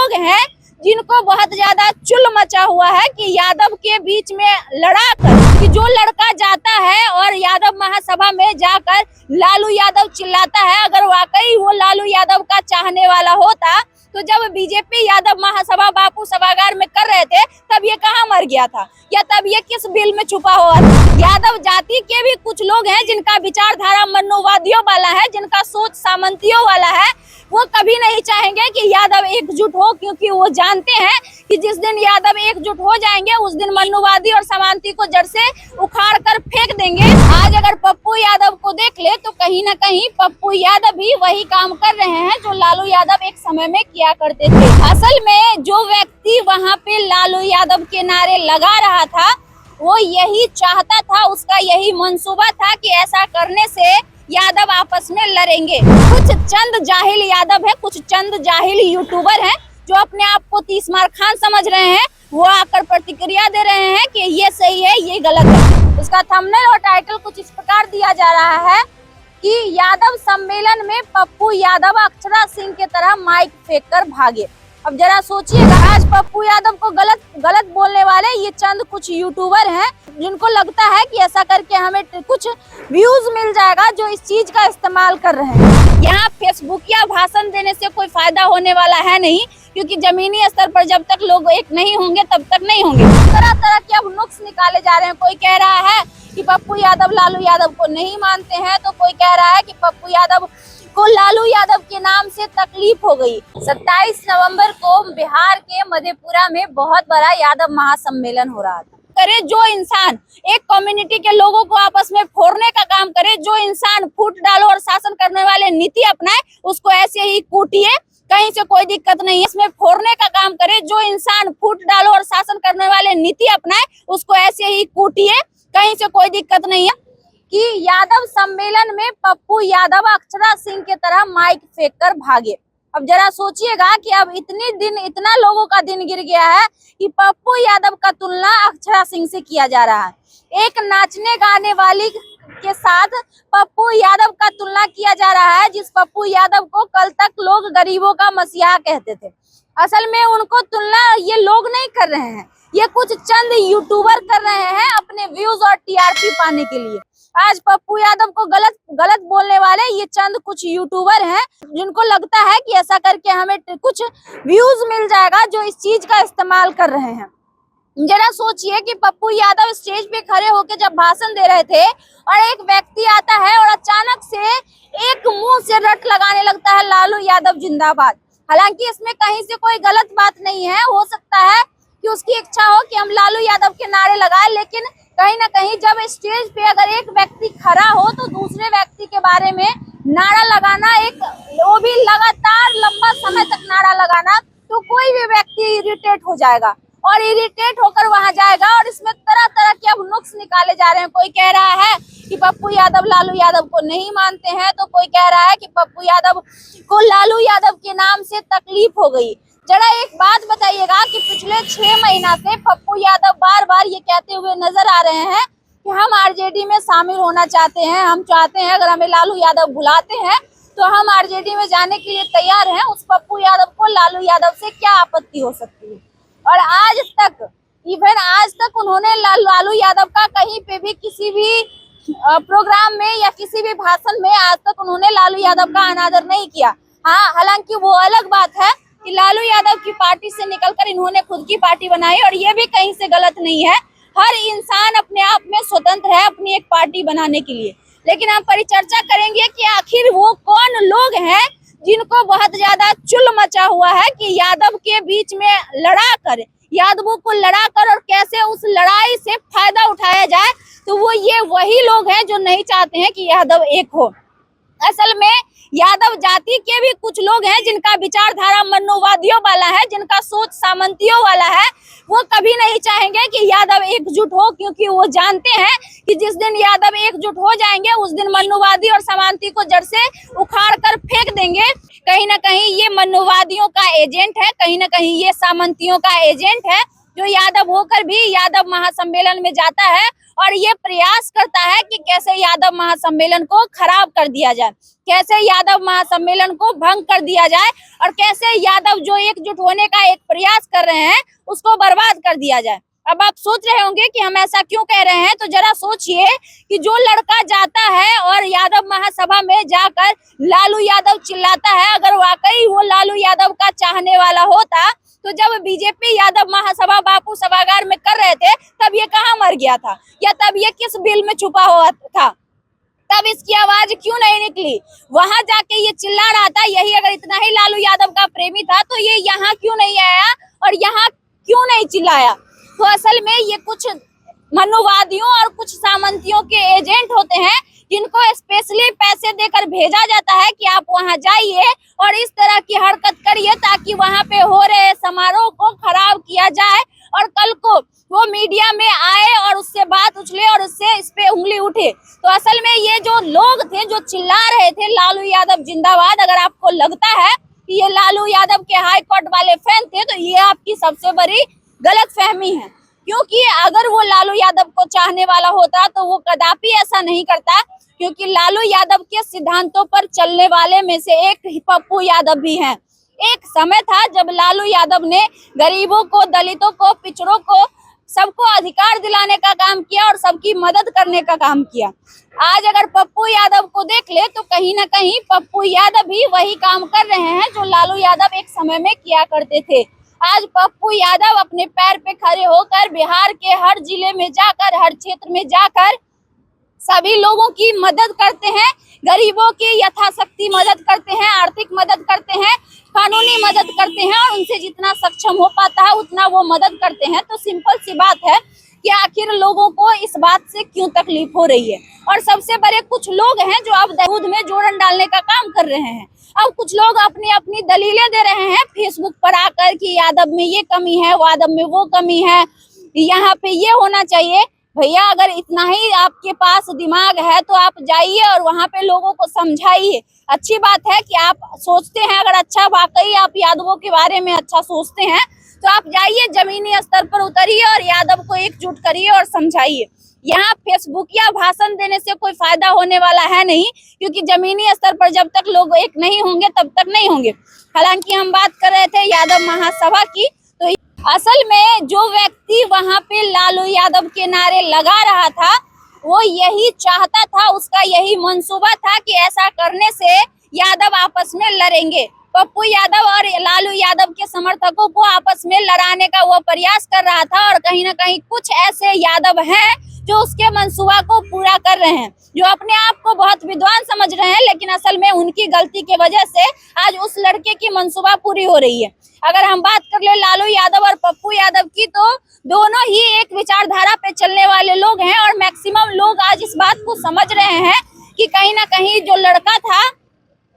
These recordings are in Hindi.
लोग हैं जिनको बहुत ज्यादा चुल मचा हुआ है कि यादव के बीच में लड़ाकर कि जो लड़का जाता है और यादव महासभा में जाकर लालू यादव चिल्लाता है, अगर वाकई वो लालू यादव का चाहने वाला होता तो जब बीजेपी यादव महासभा बापू सभागार में कर रहे थे तब ये कहाँ मर गया था, या तब ये किस बिल में छुपा हुआ था। यादव जाति के भी कुछ लोग हैं जिनका विचारधारा मनुवादियों वाला है, जिनका सोच सामंतियों वाला है। वो कभी नहीं चाहेंगे कि यादव एकजुट हो, क्योंकि वो जानते हैं कि जिस दिन यादव एकजुट हो जाएंगे उस दिन मनुवादी और सामंती को जड़ से उखाड़ कर फेंक देंगे। आज अगर पप्पू यादव को देख ले तो कहीं ना कहीं पप्पू यादव भी वही काम कर रहे हैं जो लालू यादव एक समय में किया करते थे। असल में जो व्यक्ति वहाँ पे लालू यादव के नारे लगा रहा था वो यही चाहता था, उसका यही मंसूबा था कि ऐसा करने से यादव आपस में लड़ेंगे। कुछ चंद जाहिल यादव है, कुछ चंद जाहिल यूट्यूबर हैं जो अपने आप को 30 मार खान समझ रहे हैं, वो आकर प्रतिक्रिया दे रहे हैं कि ये सही है ये गलत है। इसका थंबनेल और टाइटल कुछ इस प्रकार दिया जा रहा है कि यादव सम्मेलन में पप्पू यादव अक्षरा सिंह के तरह माइक फेंक कर भागे। अब जरा सोचिएगा, आज पप्पू यादव को गलत बोलने वाले ये चंद कुछ यूट्यूबर हैं जिनको लगता है कि ऐसा करके हमें कुछ व्यूज मिल जाएगा, जो इस चीज का इस्तेमाल कर रहे हैं। यहाँ फेसबुक या भाषण देने से कोई फायदा होने वाला है नहीं, क्योंकि जमीनी स्तर पर जब तक लोग एक नहीं होंगे तब तक नहीं होंगे। तरह तरह के अब नुक्स निकाले जा रहे हैं। कोई कह रहा है कि पप्पू यादव लालू यादव को नहीं मानते हैं, तो कोई कह रहा है कि पप्पू यादव को लालू यादव के नाम से तकलीफ हो गई। 27 नवंबर को बिहार के मधेपुरा में बहुत बड़ा यादव महासम्मेलन हो रहा था। करे जो इंसान एक कम्युनिटी के लोगों को आपस में फोड़ने का काम करे, जो इंसान फूट डालो और शासन करने वाले नीति अपनाए, उसको ऐसे ही कूटिए, कहीं से कोई दिक्कत नहीं है। इसमें फोड़ने का काम करे, जो इंसान फूट डालो और शासन करने वाले नीति अपनाए, उसको ऐसे ही कूटिए, कहीं से कोई दिक्कत नहीं है। कि यादव सम्मेलन में पप्पू यादव अक्षरा सिंह के तरह माइक फेंक कर भागे। अब जरा सोचिएगा कि अब इतना लोगों का दिन गिर गया है कि पप्पू यादव का तुलना अक्षरा सिंह से किया जा रहा है। एक नाचने गाने वाली के साथ पप्पू यादव का तुलना किया जा रहा है, जिस पप्पू यादव को कल तक लोग गरीबों का मसीहा कहते थे। असल में उनको तुलना ये लोग नहीं कर रहे हैं, ये कुछ चंद यूट्यूबर कर रहे हैं अपने व्यूज और टीआरपी पाने के लिए। आज पप्पू यादव को गलत बोलने वाले ये चंद कुछ यूट्यूबर हैं जिनको लगता है कि ऐसा करके हमें कुछ व्यूज मिल जाएगा, जो इस चीज का इस्तेमाल कर रहे हैं। जरा सोचिए कि पप्पू यादव स्टेज पे खड़े होकर जब भाषण दे रहे थे और एक व्यक्ति आता है और अचानक से एक मुंह से रट लगाने लगता है लालू यादव जिंदाबाद। हालांकि इसमें कहीं से कोई गलत बात नहीं है, हो सकता है कि उसकी इच्छा हो कि हम लालू यादव के नारे लगाएं, लेकिन कहीं ना कहीं जब स्टेज पे अगर एक व्यक्ति खड़ा हो तो दूसरे व्यक्ति के बारे में नारा लगाना, एक वो भी लगातार लंबा समय तक नारा लगाना, तो कोई भी व्यक्ति इरिटेट हो जाएगा और इरिटेट होकर वहां जाएगा। और इसमें तरह तरह के अब नुक्स निकाले जा रहे हैं। कोई कह रहा है कि पप्पू यादव लालू यादव को नहीं मानते हैं, तो कोई कह रहा है कि पप्पू यादव को लालू यादव के नाम से तकलीफ हो गई। जरा एक बात बताइएगा कि पिछले 6 महीना से पप्पू यादव बार बार ये कहते हुए नजर आ रहे हैं कि हम आरजेडी में शामिल होना चाहते हैं, हम चाहते हैं अगर हमें लालू यादव बुलाते हैं तो हम आरजेडी में जाने के लिए तैयार हैं। उस पप्पू यादव को लालू यादव से क्या आपत्ति हो सकती है? और आज तक उन्होंने लालू यादव का कहीं पे भी किसी भी प्रोग्राम में या किसी भी भाषण में आज तक उन्होंने लालू यादव का अनादर नहीं किया। हाँ, हालांकि वो अलग बात है कि लालू यादव की पार्टी से निकलकर इन्होंने खुद की पार्टी बनाई, और ये भी कहीं से गलत नहीं है। हर इंसान अपने आप में स्वतंत्र है अपनी एक पार्टी बनाने के लिए। लेकिन हम परिचर्चा करेंगे कि आखिर वो कौन लोग हैं जिनको बहुत ज्यादा चुल मचा हुआ है कि यादव के बीच में लड़ाकर, यादवों को लड़ाकर और कैसे उस लड़ाई से फायदा उठाया जाए। तो वो ये वही लोग हैं जो नहीं चाहते हैं कि यादव एक हो। असल में यादव जाति के भी कुछ लोग हैं जिनका विचारधारा मनुवादियों वाला है, जिनका सोच सामंतियों वाला है। वो कभी नहीं चाहेंगे कि यादव एकजुट हो, क्योंकि वो जानते हैं कि जिस दिन यादव एकजुट हो जाएंगे उस दिन मनुवादी और सामंती को जड़ से उखाड़ कर फेंक देंगे। कहीं ना कहीं ये मनुवादियों का एजेंट है, कहीं ना कहीं ये सामंतियों का एजेंट है, जो यादव होकर भी यादव महासम्मेलन में जाता है और ये प्रयास करता है कि कैसे यादव महासम्मेलन को खराब कर दिया जाए, कैसे यादव महासम्मेलन को भंग कर दिया जाए और कैसे यादव जो एकजुट होने का एक प्रयास कर रहे हैं उसको बर्बाद कर दिया जाए। अब आप सोच रहे होंगे कि हम ऐसा क्यों कह रहे हैं, तो जरा सोचिए कि जो लड़का जाता है और यादव महासभा में जाकर लालू यादव चिल्लाता है, अगर वाकई वो लालू यादव का चाहने वाला होता तो जब बीजेपी यादव महासभा बापू सभागार में कर रहे थे तब ये कहाँ मर गया था, या तब ये किस बिल में छुपा हुआ था, तब इसकी आवाज क्यों नहीं निकली, वहां जाके ये चिल्ला रहा था। यही अगर इतना ही लालू यादव का प्रेमी था तो ये यहाँ क्यों नहीं आया और यहाँ क्यों नहीं चिल्लाया। तो असल में ये कुछ मनुवादियों और कुछ सामंतियों के एजेंट होते हैं जिनको स्पेशली पैसे देकर भेजा जाता है कि आप वहां जाइए और इस तरह की हरकत करिए ताकि वहां पे हो रहे समारोह को खराब किया जाए और कल को वो मीडिया में आए और उससे बात उछले और उससे इस पे उंगली उठे। तो असल में ये जो लोग थे जो चिल्ला रहे थे लालू यादव जिंदाबाद, अगर आपको लगता है कि ये लालू यादव के हाई कोर्ट वाले फैन थे तो ये आपकी सबसे बड़ी गलतफहमी है, क्योंकि अगर वो लालू यादव को चाहने वाला होता तो वो कदापि ऐसा नहीं करता, क्योंकि लालू यादव के सिद्धांतों पर चलने वाले में से एक पप्पू यादव भी हैं। एक समय था जब लालू यादव ने गरीबों को, दलितों को, पिछड़ों को, सबको अधिकार दिलाने का काम किया और सबकी मदद करने का काम किया। आज अगर पप्पू यादव को देख ले तो कहीं ना कहीं पप्पू यादव भी वही काम कर रहे हैं जो लालू यादव एक समय में किया करते थे। आज पप्पू यादव अपने पैर पे खड़े होकर बिहार के हर जिले में जाकर, हर क्षेत्र में जाकर सभी लोगों की मदद करते हैं, गरीबों की यथाशक्ति मदद करते हैं, आर्थिक मदद करते हैं, कानूनी मदद करते हैं और उनसे जितना सक्षम हो पाता है उतना वो मदद करते हैं। तो सिंपल सी बात है कि आखिर लोगों को इस बात से क्यों तकलीफ हो रही है। और सबसे बड़े कुछ लोग हैं जो अब दूध में जोड़न डालने का काम कर रहे हैं। अब कुछ लोग अपनी अपनी दलीलें दे रहे हैं फेसबुक पर आकर कि यादव में ये कमी है, यादव में वो कमी है, यहाँ पे ये होना चाहिए। भैया अगर इतना ही आपके पास दिमाग है तो आप जाइए और वहाँ पे लोगों को समझाइए। अच्छी बात है कि आप सोचते हैं, अगर अच्छा वाकई आप यादवों के बारे में अच्छा सोचते हैं तो आप जाइए, जमीनी स्तर पर उतरिए और यादव को एकजुट करिए और समझाइए। यहाँ फेसबुक या भाषण देने से कोई फायदा होने वाला है नहीं, क्योंकि जमीनी स्तर पर जब तक लोग एक नहीं होंगे तब तक नहीं होंगे। हालांकि हम बात कर रहे थे यादव महासभा की, तो असल में जो व्यक्ति वहां पे लालू यादव के नारे लगा रहा था वो यही चाहता था, उसका यही मंसूबा था कि ऐसा करने से यादव आपस में लड़ेंगे। पप्पू यादव और लालू यादव के समर्थकों को आपस में लड़ाने का वो प्रयास कर रहा था और कहीं ना कहीं कुछ ऐसे यादव हैं जो उसके मंसूबा को पूरा कर रहे हैं, जो अपने आप को बहुत विद्वान समझ रहे हैं, लेकिन असल में उनकी गलती की वजह से आज उस लड़के की मंसूबा पूरी हो रही है। अगर हम बात कर ले लालू यादव और पप्पू यादव की, तो दोनों ही एक विचारधारा पे चलने वाले लोग हैं और मैक्सिमम लोग आज इस बात को समझ रहे हैं कि कहीं ना कहीं जो लड़का था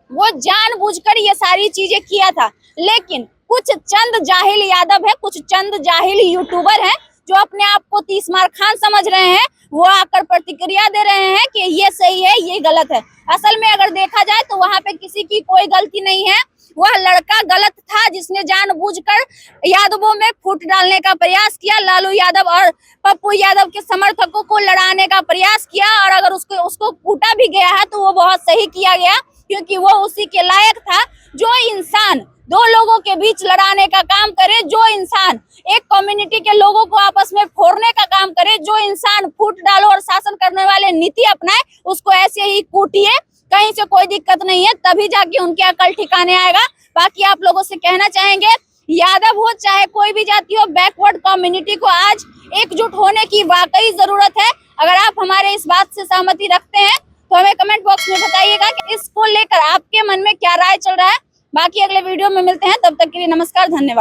वो जानबूझकर ये सारी चीजें किया था। लेकिन कुछ चंद जाहिल यादव है, कुछ चंद जाहिल यूट्यूबर हैं जो अपने आप को 30 मार खान समझ रहे हैं, वो आकर प्रतिक्रिया दे रहे हैं कि ये सही है, ये गलत है। असल में अगर देखा जाए तो वहां पे किसी की कोई गलती नहीं है। वह लड़का गलत था जिसने जानबूझकर यादवों में फूट डालने का प्रयास किया, लालू यादव और पप्पू यादव के समर्थकों को लड़ाने का प्रयास किया। और अगर उसको कूटा भी गया है तो वो बहुत सही किया गया, क्योंकि वो उसी के लायक था। जो इंसान दो लोगों के बीच लड़ाने का काम करे, जो इंसान एक कम्युनिटी के लोगों को आपस में फोड़ने का काम करे, जो इंसान फूट डालो और शासन करने वाले नीति अपनाए, उसको ऐसे ही कूटिए, कहीं से कोई दिक्कत नहीं है, तभी जाके उनके अकल ठिकाने आएगा। बाकी आप लोगों से कहना चाहेंगे, यादव हो चाहे कोई भी जाति हो, बैकवर्ड कम्युनिटी को आज एकजुट होने की वाकई जरूरत है। अगर आप हमारे इस बात से सहमति रखते हैं तो हमें कमेंट बॉक्स में बताइएगा कि इसको लेकर आपके मन में क्या राय चल रहा है। बाकी अगले वीडियो में मिलते हैं, तब तक के लिए नमस्कार, धन्यवाद।